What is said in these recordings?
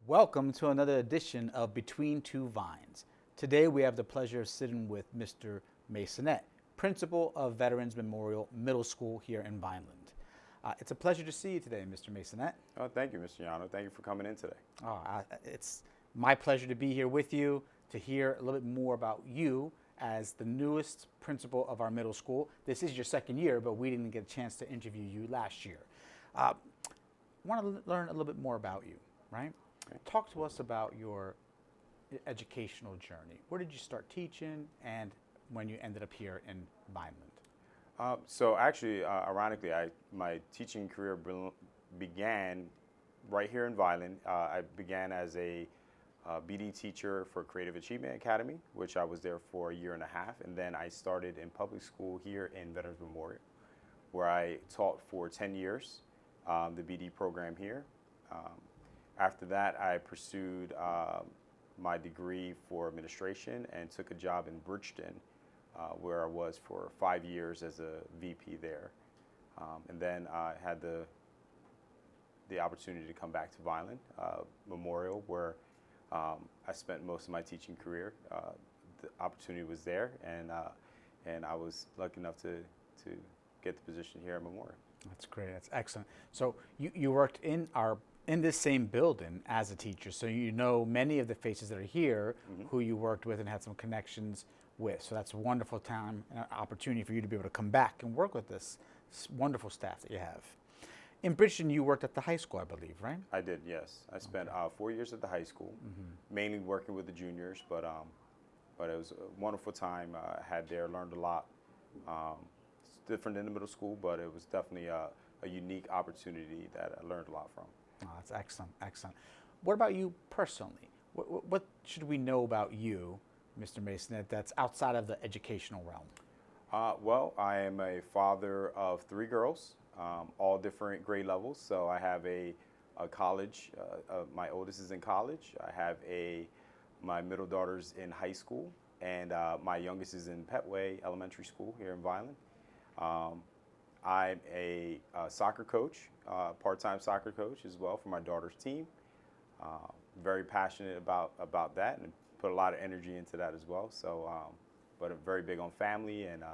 Welcome to another edition of Between Two Vines. Today we have the pleasure of sitting with Mr. Maysonet, principal of Veterans Memorial Middle School here in Vineland. It's a pleasure to see you today, Mr. Maysonet. Oh, thank you, Mr. Llano. Thank you for coming in today. It's my pleasure to be here with you to hear a little bit more about you as the newest principal of our middle school. This is your second year, but we didn't get a chance to interview you last year. I want to learn a little bit more about you, right? Okay. Talk to us about your educational journey. Where did you start teaching and when you ended up here in Vineland? Ironically, my teaching career began right here in Vineland. I began as a BD teacher for Creative Achievement Academy, which I was there for a year and a half. And then I started in public school here in Veterans Memorial, where I taught for 10 years, the BD program here. After that, I pursued my degree for administration and took a job in Bridgeton, where I was for 5 years as a VP there. And then I had the opportunity to come back to Vineland Memorial, where I spent most of my teaching career. The opportunity was there, and I was lucky enough to get the position here at Memorial. That's great. That's excellent. So you worked in this same building as a teacher, so you know many of the faces that are here who you worked with and had some connections with. So that's a wonderful time and an opportunity for you to be able to come back and work with this wonderful staff that you have. In Bridgeton, you worked at the high school, I believe, right? I did, yes. I spent 4 years at the high school, mainly working with the juniors, but it was a wonderful time I had there, learned a lot. It's different than the middle school, but it was definitely a unique opportunity that I learned a lot from. Oh, that's excellent, excellent. What about you personally? What should we know about you, Mr. Maysonet, that's outside of the educational realm? Well, I am a father of 3 girls, all different grade levels. So I have a college, my oldest is in college. I have my middle daughter's in high school, and my youngest is in Petway Elementary School here in Vineland. I'm a soccer coach, part-time soccer coach as well for my daughter's team. Very passionate about that and put a lot of energy into that as well. So, but I'm very big on family and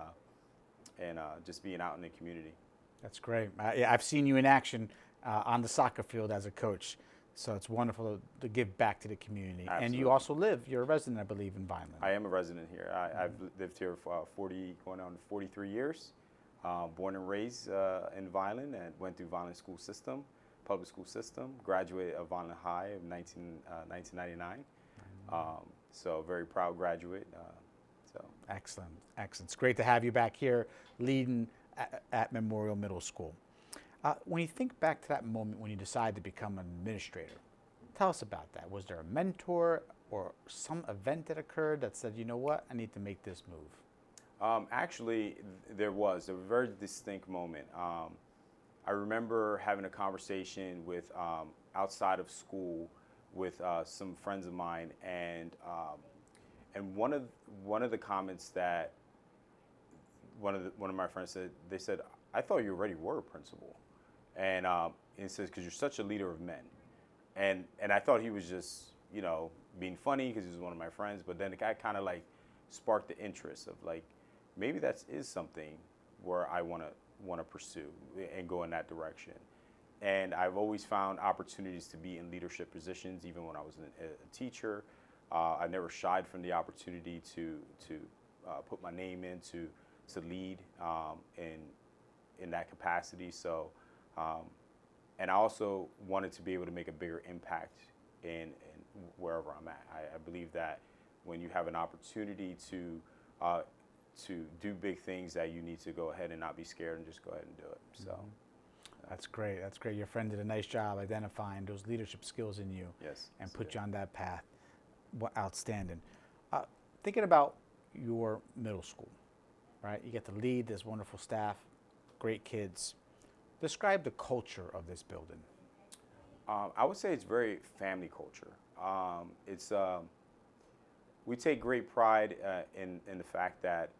just being out in the community. That's great. I've seen you in action on the soccer field as a coach, so it's wonderful to give back to the community. Absolutely. And you also you're a resident, I believe, in Vineland. I am a resident here. I've lived here for going on 43 years. Born and raised in Vineland and went through Vineland school system, public school system, graduated of Vineland High in 1999. So very proud graduate. Excellent, excellent. It's great to have you back here leading at Memorial Middle School. When you think back to that moment when you decided to become an administrator, tell us about that. Was there a mentor or some event that occurred that said, you know what, I need to make this move? Actually, there was a very distinct moment. I remember having a conversation with outside of school with some friends of mine, and one of the comments that one of my friends said, they said, "I thought you already were a principal," and it says, "Because you're such a leader of men," and I thought he was just being funny because he was one of my friends, but then it kind of like sparked the interest of like, maybe that is something where I want to pursue and go in that direction. And I've always found opportunities to be in leadership positions, even when I was a teacher. I never shied from the opportunity to put my name in to lead in that capacity. So, and I also wanted to be able to make a bigger impact in wherever I'm at. I believe that when you have an opportunity to do big things, that you need to go ahead and not be scared and just go ahead and do it. So that's great. That's great. Your friend did a nice job identifying those leadership skills in you. Yes, and put you on that path. Outstanding. Thinking about your middle school, right? You get to lead this wonderful staff, great kids. Describe the culture of this building. I would say it's very family culture. We take great pride in the fact that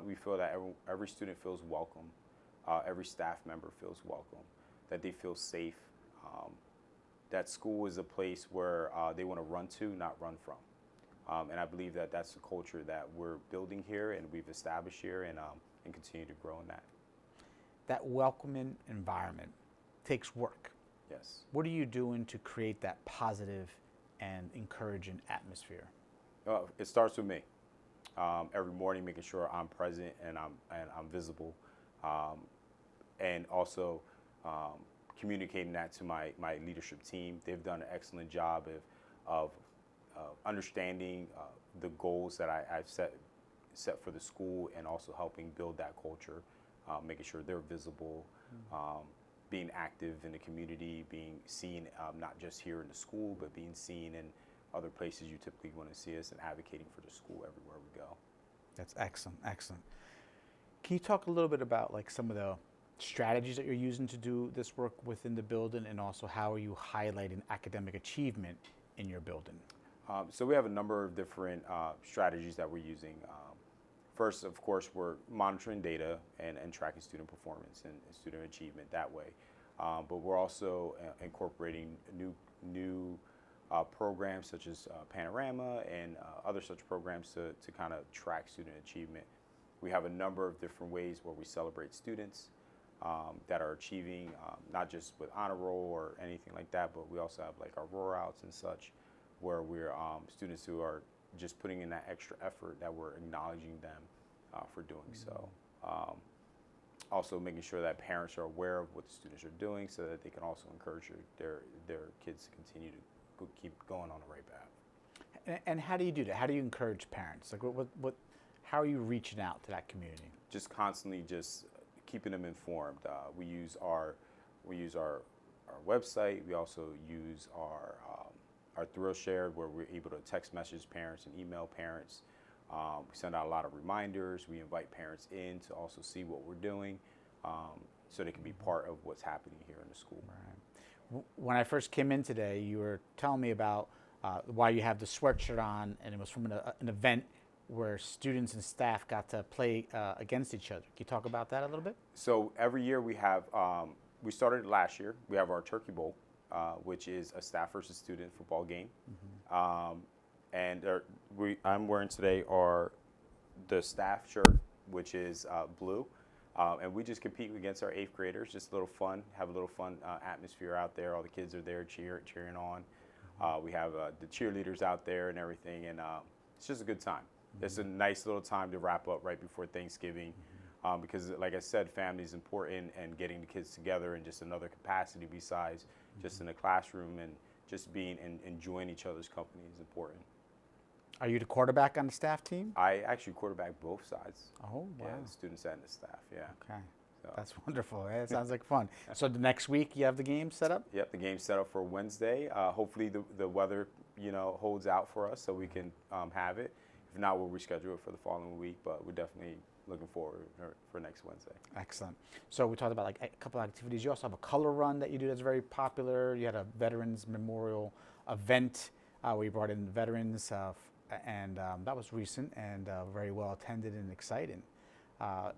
we feel that every student feels welcome, every staff member feels welcome, that they feel safe. that school is a place where they want to run to, not run from. And I believe that that's the culture that we're building here and we've established here, and continue to grow in that. That welcoming environment takes work. Yes. What are you doing to create that positive and encouraging atmosphere? It starts with me. Every morning, making sure I'm present and I'm visible, and also communicating that to my leadership team. They've done an excellent job of understanding the goals that I've set for the school, and also helping build that culture, making sure they're visible, being active in the community, being seen not just here in the school, but being seen in other places you typically want to see us, and advocating for the school everywhere we go. That's excellent, excellent. Can you talk a little bit about like some of the strategies that you're using to do this work within the building, and also how are you highlighting academic achievement in your building? So we have a number of different strategies that we're using. First, of course, we're monitoring data and tracking student performance and student achievement that way. But we're also incorporating new programs such as Panorama and other such programs to kind of track student achievement. We have a number of different ways where we celebrate students that are achieving, not just with honor roll or anything like that, but we also have like our roar outs and such, where we're students who are just putting in that extra effort, that we're acknowledging them for doing so. Also making sure that parents are aware of what the students are doing, so that they can also encourage their kids to continue to keep going on the right path. And how do you do that? How do you encourage parents? Like how are you reaching out to that community? Just constantly just keeping them informed. We use our website. We also use our Thrill Share, where we're able to text message parents and email parents. We send out a lot of reminders. We invite parents in to also see what we're doing, so they can be part of what's happening here in the school. Right. When I first came in today, you were telling me about why you have the sweatshirt on, and it was from an event where students and staff got to play against each other. Can you talk about that a little bit? So every year we have, we started last year, we have our Turkey Bowl, which is a staff versus student football game. And I'm wearing today the staff shirt, which is blue. And we just compete against our 8th graders, just a little fun, have a little fun atmosphere out there. All the kids are there cheering on. We have the cheerleaders out there and everything, and it's just a good time. It's a nice little time to wrap up right before Thanksgiving, because like I said, family is important, and getting the kids together in just another capacity besides just in the classroom, and just being and enjoying each other's company is important. Are you the quarterback on the staff team? I actually quarterback both sides. Oh, wow. Yeah, the students and the staff, yeah. Okay. So. That's wonderful. It sounds like fun. So the next week you have the game set up? Yep, the game's set up for Wednesday. Hopefully the weather, holds out for us so we can have it. If not, we'll reschedule it for the following week, but we're definitely looking forward for next Wednesday. Excellent. So we talked about like a couple of activities. You also have a color run that you do that's very popular. You had a Veterans Memorial event where you brought in veterans, and that was recent and very well attended and exciting.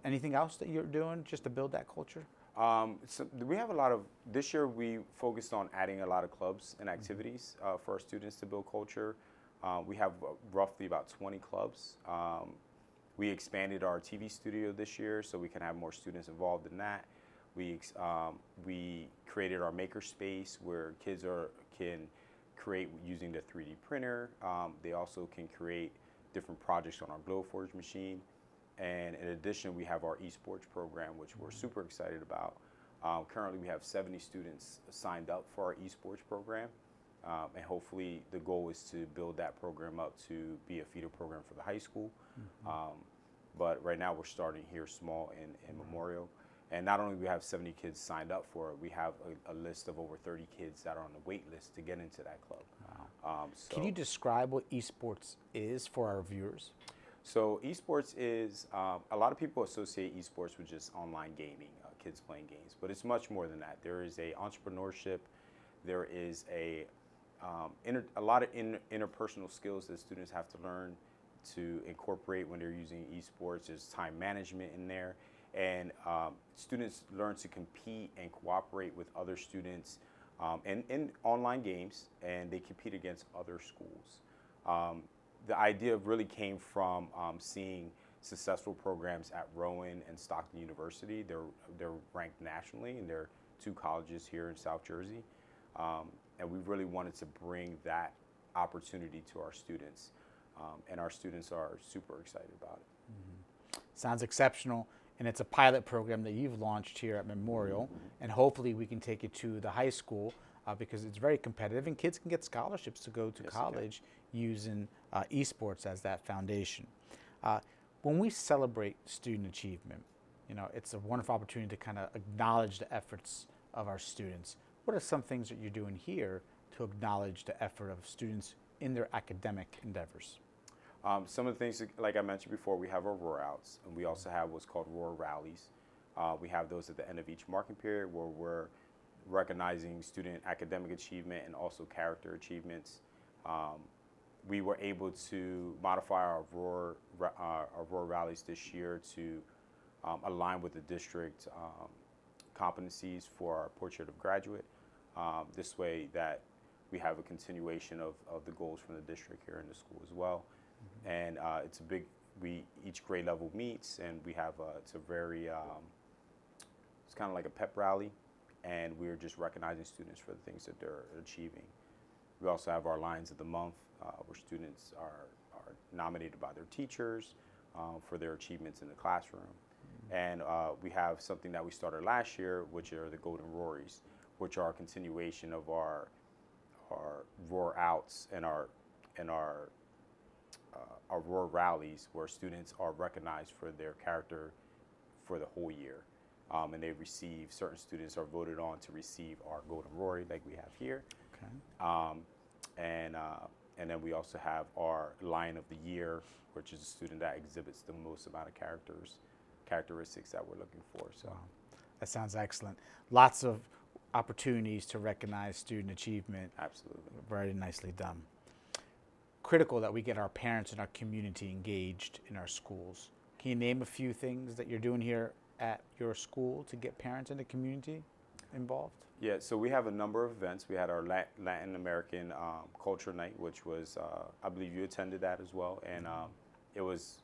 Anything else that you're doing just to build that culture? So we have a lot of, this year we focused on adding a lot of clubs and activities for our students to build culture. We have roughly about 20 clubs. We expanded our TV studio this year so we can have more students involved in that. We created our maker space where kids can create using the 3D printer. They also can create different projects on our Glowforge machine. And in addition, we have our Esports program, which we're super excited about. Currently, we have 70 students signed up for our Esports program. And hopefully the goal is to build that program up to be a feeder program for the high school. But right now we're starting here small in Memorial. And not only do we have 70 kids signed up for it, we have a list of over 30 kids that are on the wait list to get into that club. Wow. Can you describe what Esports is for our viewers? So Esports is, a lot of people associate Esports with just online gaming, kids playing games, but it's much more than that. There is a entrepreneurship, there is a lot of interpersonal skills that students have to learn to incorporate when they're using esports. There's time management in there, and students learn to compete and cooperate with other students and in online games, and they compete against other schools. The idea really came from seeing successful programs at Rowan and Stockton University. They're ranked nationally, and they're two colleges here in South Jersey. And we really wanted to bring that opportunity to our students. And our students are super excited about it. Sounds exceptional. And it's a pilot program that you've launched here at Memorial. And hopefully we can take it to the high school because it's very competitive and kids can get scholarships to go to college using esports as that foundation. When we celebrate student achievement, you know, it's a wonderful opportunity to kind of acknowledge the efforts of our students. What are some things that you're doing here to acknowledge the effort of students in their academic endeavors? Some of the things, like I mentioned before, we have our roar outs, and we also have what's called roar rallies. We have those at the end of each marking period where we're recognizing student academic achievement and also character achievements. We were able to modify our roar rallies this year to align with the district competencies for our portrait of graduate. This way that we have a continuation of the goals from the district here in the school as well. And it's a big, each grade level meets, and we have, it's a very, it's kind of like a pep rally, and we're just recognizing students for the things that they're achieving. We also have our Lions of the Month, where students are nominated by their teachers for their achievements in the classroom. And we have something that we started last year, which are the Golden Rories, which are a continuation of our roar outs and our roar rallies, where students are recognized for their character for the whole year. And they receive, certain students are voted on to receive our Golden Rory like we have here. Okay. And then we also have our Lion of the Year, which is a student that exhibits the most amount of characteristics that we're looking for. So that sounds excellent. Lots of opportunities to recognize student achievement. Absolutely. Very nicely done. Critical that we get our parents and our community engaged in our schools. Can you name a few things that you're doing here at your school to get parents and the community involved? Yeah, so we have a number of events. We had our Latin American Culture Night, which was, I believe you attended that as well, and it was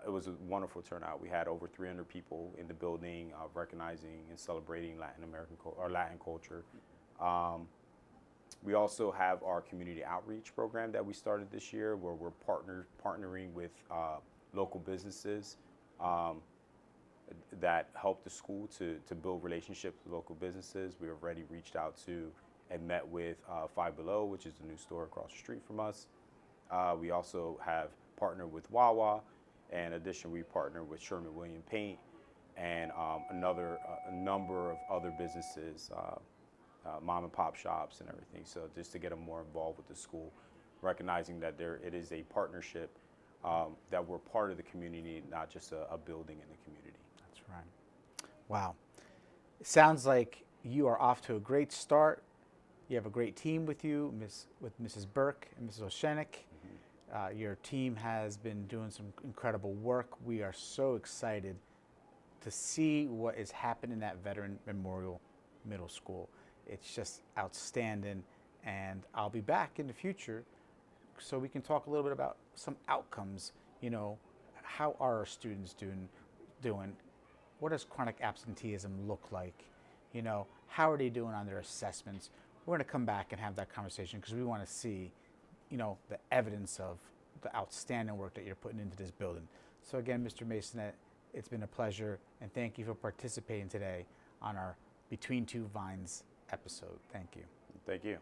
a wonderful turnout. We had over 300 people in the building recognizing and celebrating Latin American or Latin culture. We also have our community outreach program that we started this year, where we're partnering with local businesses that help the school to build relationships with local businesses. We already reached out to and met with Five Below, which is the new store across the street from us. We also have partnered with Wawa, and in addition, we partner with Sherman-Williams Paint and a number of other businesses, mom and pop shops and everything. So just to get them more involved with the school, recognizing that it is a partnership, that we're part of the community, not just a building in the community. That's right. Wow. It sounds like you are off to a great start. You have a great team with you, with Mrs. Burke and Mrs. Oshenik. Your team has been doing some incredible work. We are so excited to see what is happening at Veteran Memorial Middle School. It's just outstanding, and I'll be back in the future so we can talk a little bit about some outcomes. You know, how are our students doing? What does chronic absenteeism look like? You know, how are they doing on their assessments? We're going to come back and have that conversation because we want to see, you know, the evidence of the outstanding work that you're putting into this building. So again, Mr. Maysonet, it's been a pleasure, and thank you for participating today on our Between Two Vines episode. Thank you. Thank you.